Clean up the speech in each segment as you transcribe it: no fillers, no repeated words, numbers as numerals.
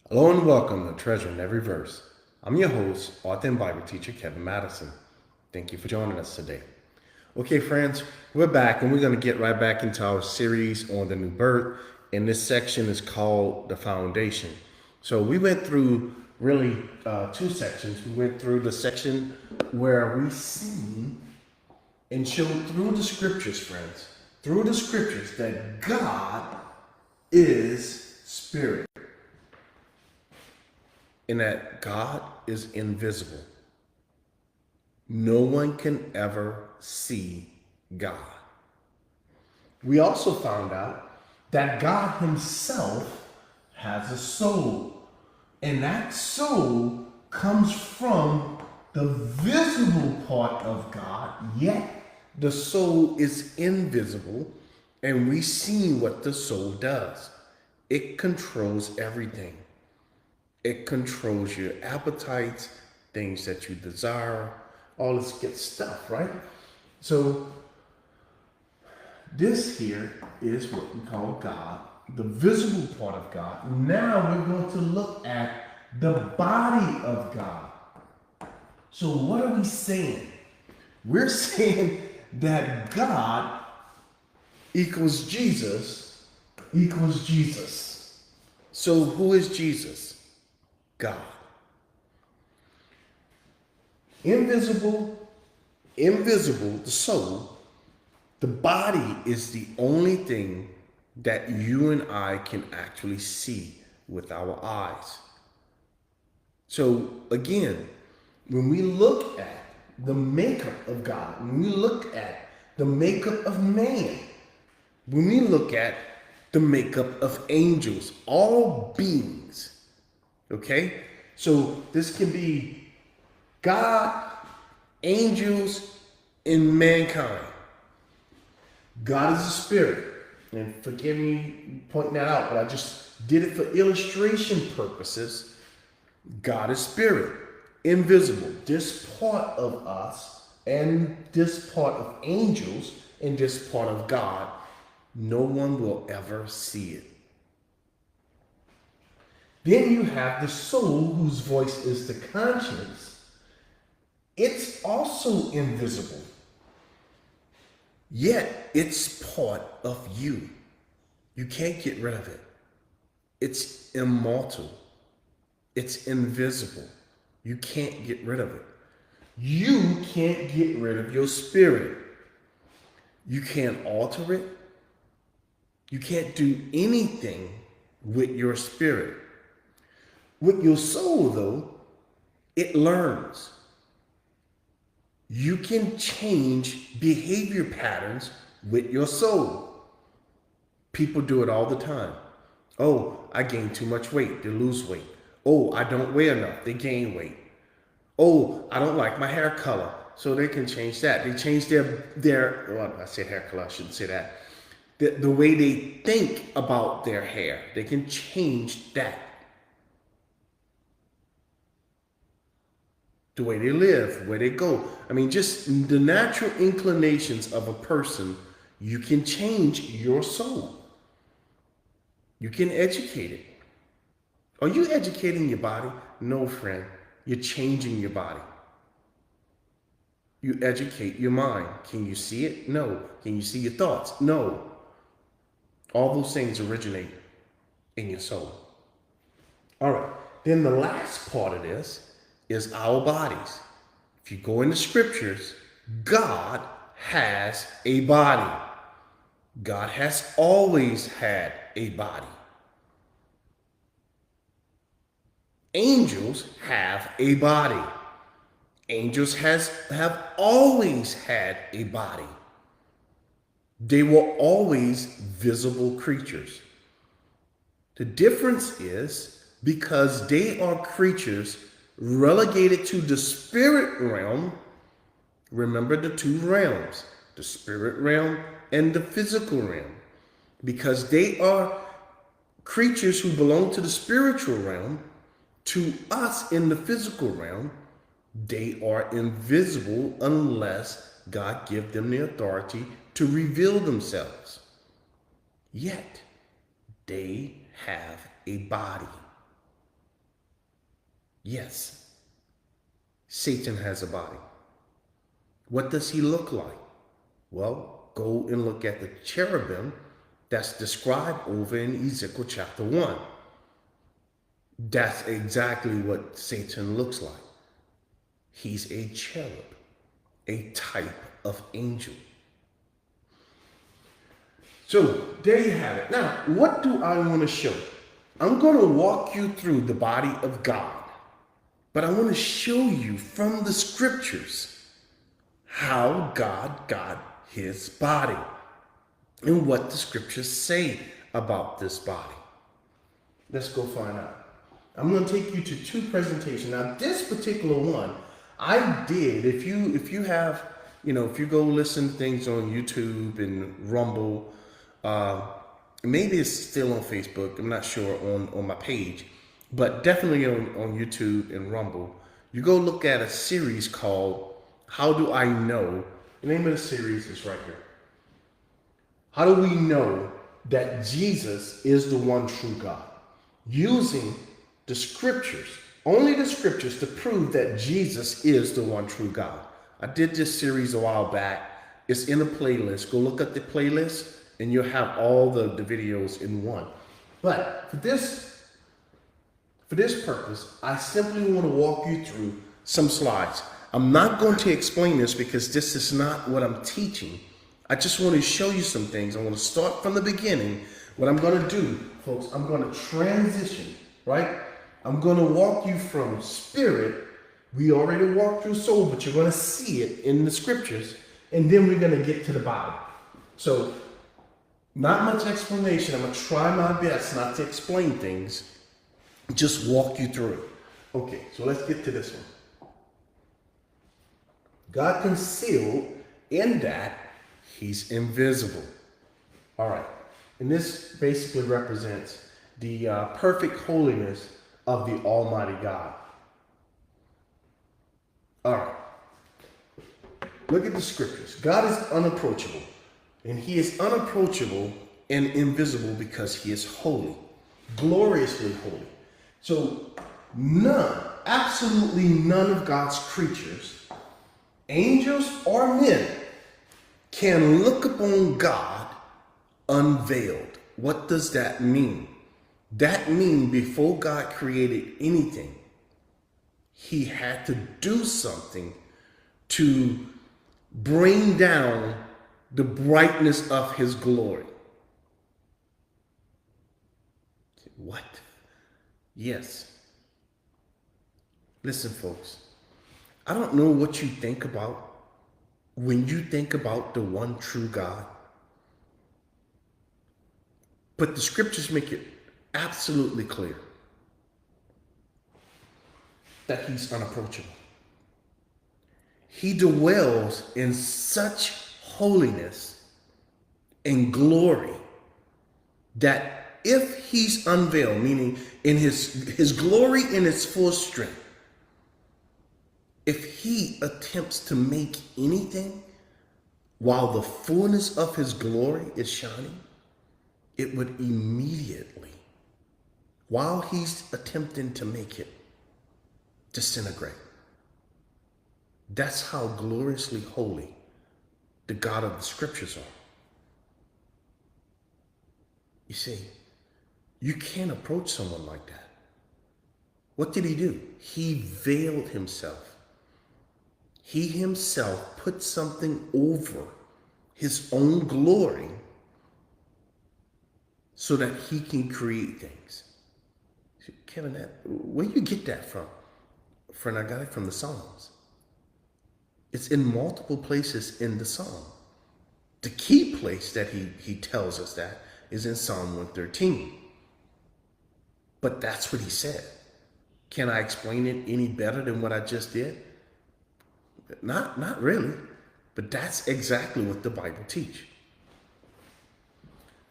Hello and welcome to Treasure in Every Verse. I'm your host, author and Bible teacher, Kevin Madison. Thank you for joining us today. Okay, friends, we're back and we're going to get right back into our series on the new birth. And this section is called The Foundation. So we went through really two sections. We went through the section where we see and showed through the scriptures, friends, through the scriptures that God is spirit. And that God is invisible. No one can ever see God. We also found out that God himself has a soul. And that soul comes from the visible part of God, yet the soul is invisible, and we see what the soul does. It controls everything. It controls your appetites, things that you desire, all this good stuff, right? So this here is what we call God, the visible part of God. Now we're going to look at the body of God. So what are we saying? We're saying that God equals Jesus equals Jesus. So who is Jesus? God. Invisible, the soul, the body is the only thing that you and I can actually see with our eyes. So again, when we look at the makeup of God, when we look at the makeup of man, when we look at the makeup of angels, all beings, okay? So this can be God, angels, and mankind. God is a spirit. And forgive me pointing that out, but I just did it for illustration purposes. God is spirit, invisible. This part of us and this part of angels and this part of God, no one will ever see it. Then you have the soul whose voice is the conscience. It's also invisible, yet it's part of you. You can't get rid of it. It's immortal. It's invisible. You can't get rid of it. You can't get rid of your spirit. You can't alter it. You can't do anything with your spirit. With your soul, though, it learns. You can change behavior patterns with your soul. People do it all the time. Oh, I gained too much weight, they lose weight. Oh, I don't weigh enough, they gain weight. Oh, I don't like my hair color, so they can change that. They change well, I said hair color, I shouldn't say that. The way they think about their hair, they can change that. The way they live, where they go. I mean, just the natural inclinations of a person, you can change your soul. You can educate it. Are you educating your body? No, friend. You're changing your body. You educate your mind. Can you see it? No. Can you see your thoughts? No. All those things originate in your soul. All right. Then the last part of this is our bodies. If you go in the scriptures, God has a body. God has always had a body. Angels have a body. Angels have always had a body. They were always visible creatures. The difference is because they are creatures relegated to the spirit realm. Remember the two realms, the spirit realm and the physical realm. Because they are creatures who belong to the spiritual realm, to us in the physical realm, they are invisible unless God gives them the authority to reveal themselves. Yet, they have a body. Yes, Satan has a body. What does he look like? Well, go and look at the cherubim that's described over in Ezekiel chapter 1. That's exactly what Satan looks like. He's a cherub, a type of angel. So there you have it. Now, what do I want to show? I'm going to walk you through the body of God, but I want to show you from the scriptures how God got his body and what the scriptures say about this body. Let's go find out. I'm going to take you to two presentations. Now, this particular one, I did. If you have, if you go listen to things on YouTube and Rumble, maybe it's still on Facebook. I'm not sure on my page, but definitely on YouTube and Rumble. You go look at a series called "How Do I Know?" The name of the series is right here. How do we know that Jesus is the one true God? Using the scriptures, only the scriptures, to prove that Jesus is the one true God. I did this series a while back. It's in a playlist. Go look at the playlist and you'll have all the videos in one. But for this purpose, I simply want to walk you through some slides. I'm not going to explain this because this is not what I'm teaching. I just want to show you some things. I want to start from the beginning. What I'm going to do, folks, I'm going to transition, right? I'm going to walk you from spirit. We already walked through soul, but you're going to see it in the scriptures. And then we're going to get to the body. So not much explanation. I'm going to try my best not to explain things. Just walk you through it. Okay, so let's get to this one. God concealed in that he's invisible. All right. And this basically represents the perfect holiness of the Almighty God. All right. Look at the scriptures. God is unapproachable. And he is unapproachable and invisible because he is holy, gloriously holy. So none, absolutely none of God's creatures, angels or men, can look upon God unveiled. What does that mean? That means before God created anything, he had to do something to bring down the brightness of his glory. What? Yes. Listen, folks. I don't know what you think about when you think about the one true God. But the scriptures make it absolutely clear that he's unapproachable. He dwells in such holiness and glory that if he's unveiled, meaning in his glory in its full strength, if he attempts to make anything while the fullness of his glory is shining, it would immediately, while he's attempting to make it, disintegrate. That's how gloriously holy the God of the scriptures are. You see, you can't approach someone like that. What did he do? He veiled himself. He himself put something over his own glory so that he can create things. Kevin, where do you get that from? Friend, I got it from the Psalms. It's in multiple places in the Psalm. The key place that he tells us that is in Psalm 113. But that's what he said. Can I explain it any better than what I just did? Not really. But that's exactly what the Bible teaches.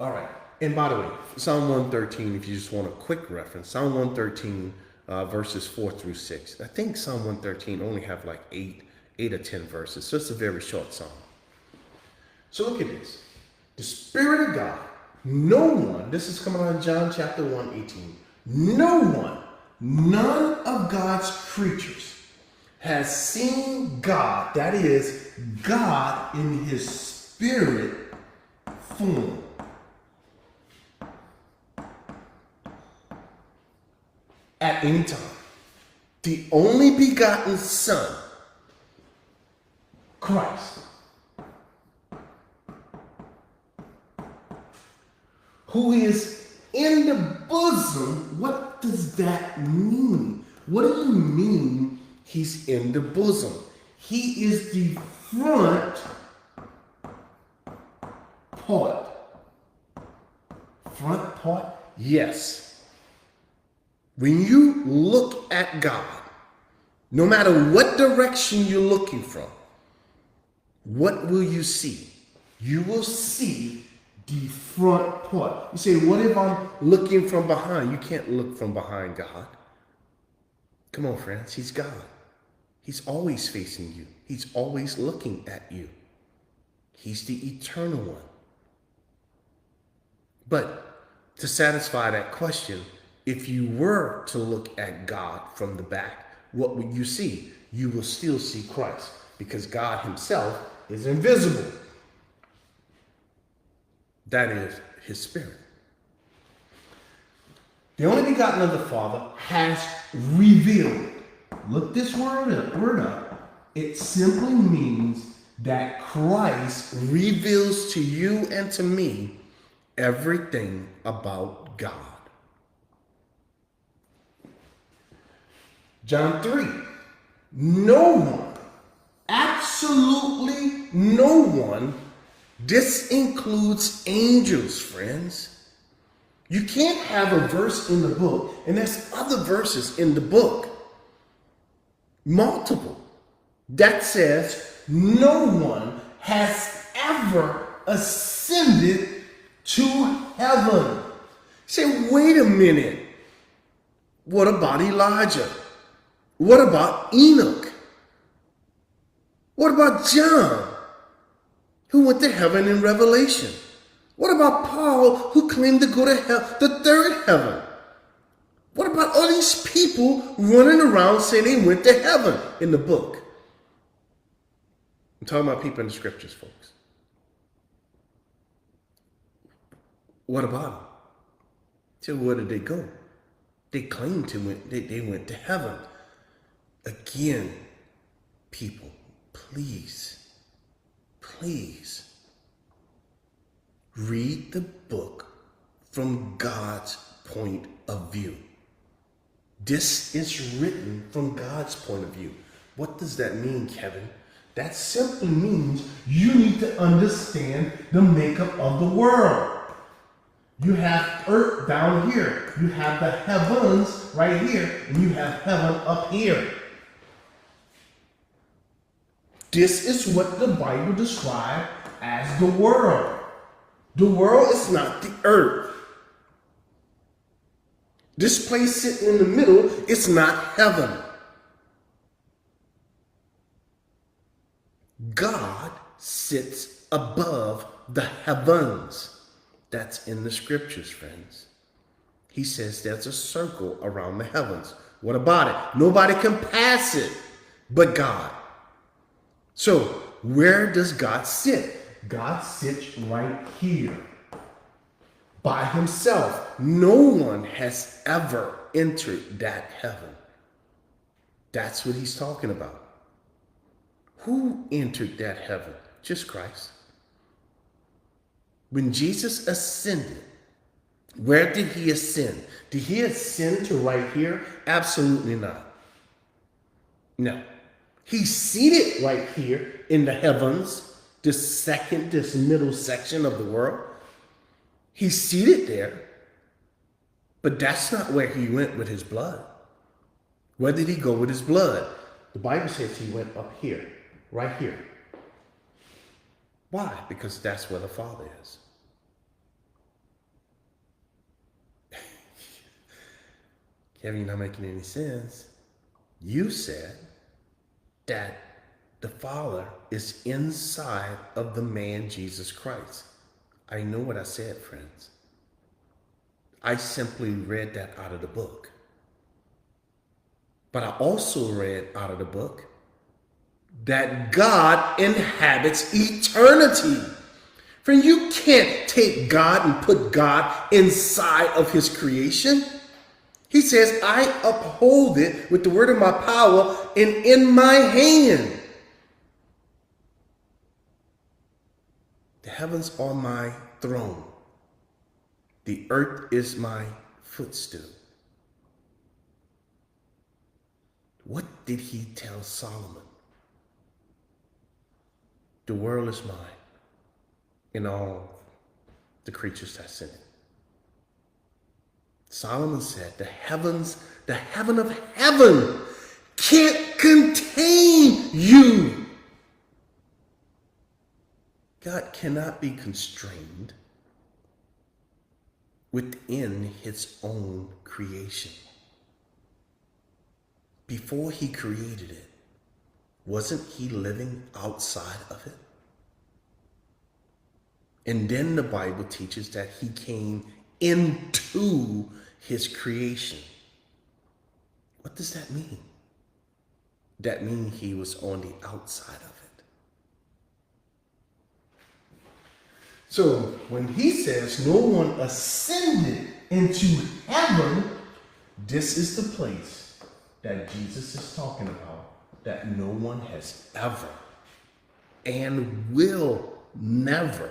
All right. And by the way, Psalm 113, if you just want a quick reference, Psalm 113, verses 4 through 6. I think Psalm 113 only have like 8 or 10 verses. So it's a very short psalm. So look at this. The Spirit of God, no one, this is coming out of John chapter 1:18. No one none of God's creatures has seen God, that is, God in his spirit form. At any time. The only begotten Son, Christ, who is in the bosom. What does that mean? What do you mean he's in the bosom? He is the front part. Front part? Yes. When you look at God, no matter what direction you're looking from, what will you see? You will see the front part. You say, what if I'm looking from behind? You can't look from behind God. Come on, friends. He's God. He's always facing you. He's always looking at you. He's the eternal one. But to satisfy that question, if you were to look at God from the back, what would you see? You will still see Christ, because God himself is invisible. That is his spirit. The only begotten of the Father has revealed. Look this word up. It simply means that Christ reveals to you and to me everything about God. John 3. No one, absolutely no one, this includes angels, friends. You can't have a verse in the book, and there's other verses in the book, multiple, that says no one has ever ascended to heaven. Say, wait a minute. What about Elijah? What about Enoch? What about John, who went to heaven in Revelation? What about Paul, who claimed to go to hell, the third heaven? What about all these people running around saying they went to heaven in the book? I'm talking about people in the scriptures, folks. What about them? So where did they go? They claimed they went to heaven. Again, people, please read the book from God's point of view. This is written from God's point of view. What does that mean, Kevin? That simply means you need to understand the makeup of the world. You have earth down here. You have the heavens right here, and you have heaven up here. This is what the Bible describes as the world. The world is not the earth. This place sitting in the middle is not heaven. God sits above the heavens. That's in the scriptures, friends. He says there's a circle around the heavens. What about it? Nobody can pass it but God. So where does God sit? God sits right here by himself. No one has ever entered that heaven. That's what he's talking about. Who entered that heaven? Just Christ. When Jesus ascended, where did he ascend? Did he ascend to right here? Absolutely not. No. He's seated right here in the heavens, this middle section of the world. He's seated there, but that's not where he went with his blood. Where did he go with his blood? The Bible says he went up here, right here. Why? Because that's where the Father is. Kevin, you're not making any sense. You said that the Father is inside of the man Jesus Christ. I know what I said, friends. I simply read that out of the book. But I also read out of the book that God inhabits eternity. Friend, you can't take God and put God inside of his creation. He says, I uphold it with the word of my power and in my hand. The heavens are my throne. The earth is my footstool. What did he tell Solomon? The world is mine and all the creatures that's in it. Solomon said, the heaven of heaven can't contain you. God cannot be constrained within his own creation. Before he created it, wasn't he living outside of it? And then the Bible teaches that he came into his creation. What does that mean? That means he was on the outside of it. So when he says no one ascended into heaven, this is the place that Jesus is talking about, that no one has ever and will never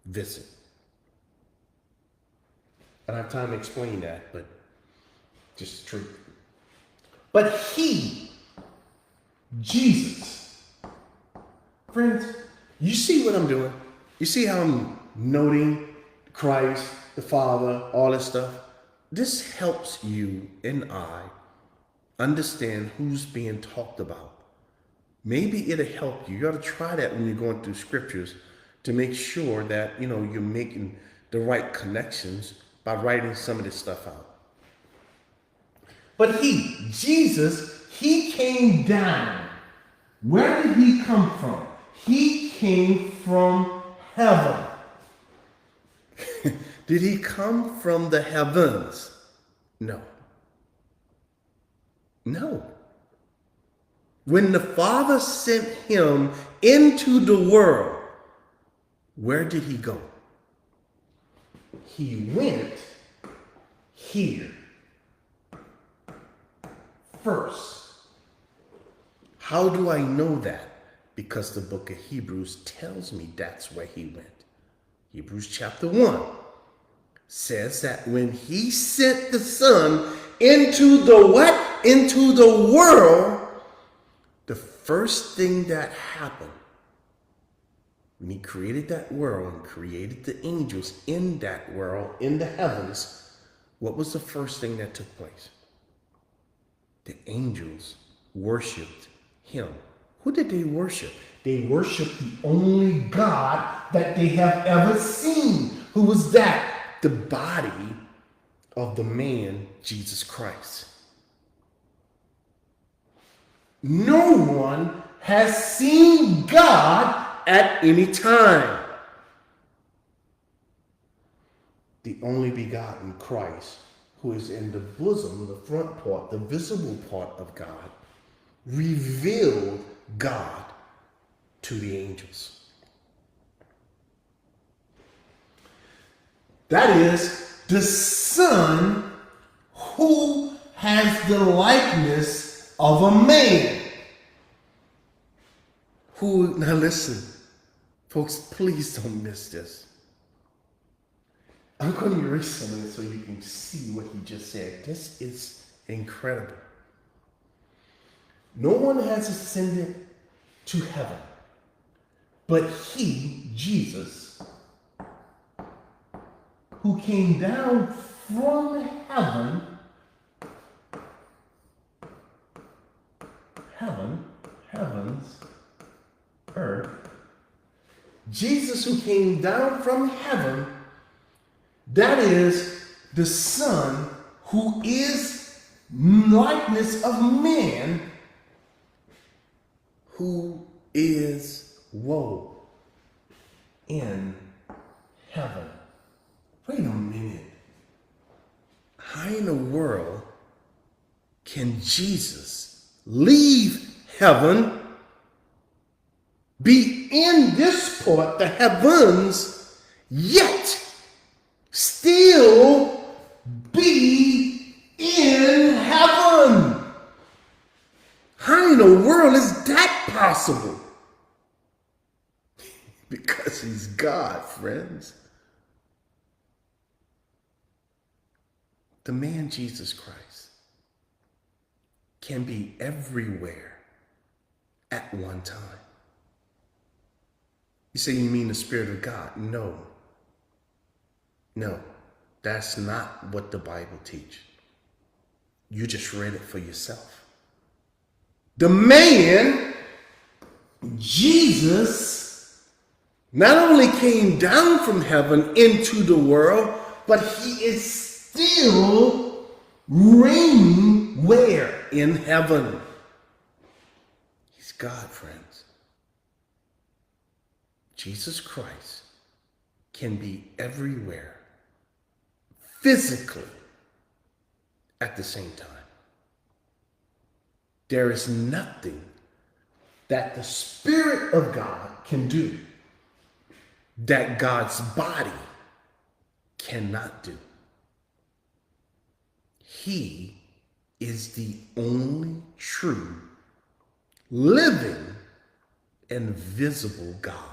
visit. I don't have time to explain that, but just the truth. But he, Jesus, friends, you see what I'm doing? You see how I'm noting Christ, the Father, all this stuff? This helps you and I understand who's being talked about. Maybe it'll help you. You got to try that when you're going through scriptures to make sure that, you're making the right connections by writing some of this stuff out. But he, Jesus, he came down. Where did he come from? He came from heaven. Did he come from the heavens? No. No. When the Father sent him into the world, where did he go? He went here first. How do I know that? Because the book of Hebrews tells me that's where he went. Hebrews chapter 1 says that when he sent the Son into the what? Into the world, the first thing that happened when he created that world and created the angels in that world, in the heavens, what was the first thing that took place? The angels worshiped him. Who did they worship? They worshiped the only God that they have ever seen. Who was that? The body of the man, Jesus Christ. No one has seen God at any time. The only begotten Christ, who is in the bosom, the front part, the visible part of God, revealed God to the angels. That is the Son who has the likeness of a man. Who, now listen, folks, please don't miss this. I'm going to erase some of it so you can see what he just said. This is incredible. No one has ascended to heaven, but he, Jesus, who came down from heavens, earth. Jesus who came down from heaven, that is the Son who is likeness of man, who is woe in heaven. Wait a minute. How in the world can Jesus leave heaven, be in this part, the heavens, yet still be in heaven? How in the world is that possible? Because he's God, friends. The man Jesus Christ can be everywhere at one time. You say, you mean the Spirit of God? No. No, that's not what the Bible teaches. You just read it for yourself. The man, Jesus, not only came down from heaven into the world, but he is still reigning where? In heaven. He's God, friends. Jesus Christ can be everywhere physically at the same time. There is nothing that the Spirit of God can do that God's body cannot do. He is the only true, living, and visible God.